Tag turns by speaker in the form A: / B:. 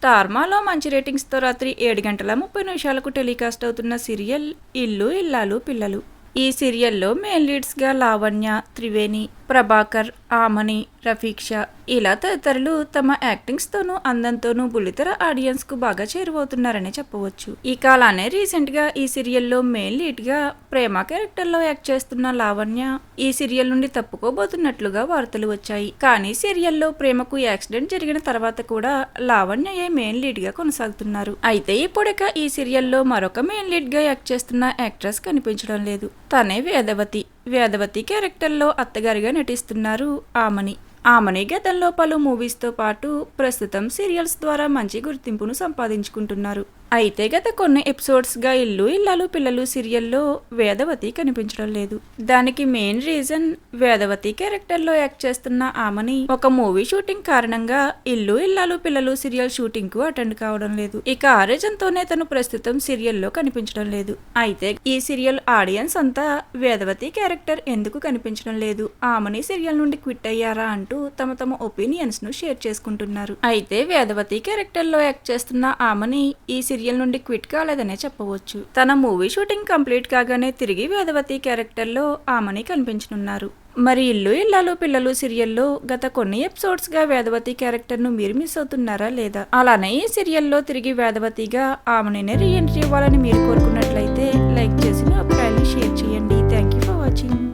A: స్టార్మాలో మంచి రేటింగ్స్తో రాత్రి 7:30 టెలికాస్ట్ అవుతున్న సీరియల్ ఇల్లు ఇల్లాలు పిల్లలు. ఈ సీరియల్లో మెయిన్ లీడ్స్గా లావణ్య, త్రివేణి, ప్రభాకర్, ఆమని, రఫీక్ష ఇలా తదితరులు తమ యాక్టింగ్స్తోనూ అందంతోనూ బుల్లితెర ఆడియన్స్కు బాగా చేరువవుతున్నారని చెప్పవచ్చు. ఇక అలానే రీసెంట్గా ఈ సీరియల్లో మెయిన్ లీడ్గా ప్రేమ క్యారెక్టర్లో యాక్ట్ చేస్తున్న లావణ్య ఈ సీరియల్ నుండి తప్పుకోబోతున్నట్లుగా వార్తలు వచ్చాయి. కానీ సీరియల్లో ప్రేమకు యాక్సిడెంట్ జరిగిన తర్వాత కూడా లావణ్యయే మెయిన్ లీడ్గా కొనసాగుతున్నారు. అయితే ఇప్పుడిక ఈ సీరియల్లో మరొక మెయిన్ లీడ్గా యాక్ట్ చేస్తున్న యాక్ట్రెస్ కనిపించడం లేదు. తనే వేదవతి క్యారెక్టర్లో అత్తగారిగా నటిస్తున్నారు ఆమని గతంలో పలు మూవీస్తో పాటు ప్రస్తుతం సీరియల్స్ ద్వారా మంచి గుర్తింపును సంపాదించుకుంటున్నారు. అయితే గత కొన్ని ఎపిసోడ్స్గా ఇల్లు ఇల్లాలు పిల్లలు సీరియల్లో వేదవతి కనిపించడం లేదు. దానికి మెయిన్ రీజన్ వేదవతి క్యారెక్టర్లో యాక్ట్ చేస్తున్న ఆమని ఒక మూవీ షూటింగ్ కారణంగా ఇల్లు ఇల్లాలు పిల్లలు సీరియల్ షూటింగ్ కు అటెండ్ కావడం లేదు. ఇక ఆ రీజన్తోనే తను ప్రస్తుతం సీరియల్లో కనిపించడం లేదు. అయితే ఈ సీరియల్ ఆడియన్స్ అంతా వేదవతి క్యారెక్టర్ ఎందుకు కనిపించడం లేదు, ఆమని సీరియల్ నుండి క్విట్ అయ్యారా అంటూ తమ ఒపీనియన్స్ ను షేర్ చేసుకుంటున్నారు. అయితే వేదవతి క్యారెక్టర్లో యాక్ట్ చేస్తున్న ఆమని ఈ సీరియల్ నుండి క్విట్ కాలేదనే చెప్పవచ్చు. తన మూవీ షూటింగ్ కంప్లీట్ కాగానే తిరిగి వేదవతి క్యారెక్టర్లో ఆమని కనిపించనున్నారు. మరి ఇల్లు ఇల్లాలు పిల్లలు సీరియల్లో గత కొన్ని ఎపిసోడ్స్గా వేదవతి క్యారెక్టర్ను మీరు మిస్ అవుతున్నారా లేదా? అలానే ఈ సీరియల్లో తిరిగి వేదవతిగా ఆమనినే రీఎంట్రీ ఇవ్వాలని మీరు కోరుకున్నట్లయితే లైక్ చేసి మీ అభిప్రాయాన్ని షేర్ చేయండి. Thank you for watching.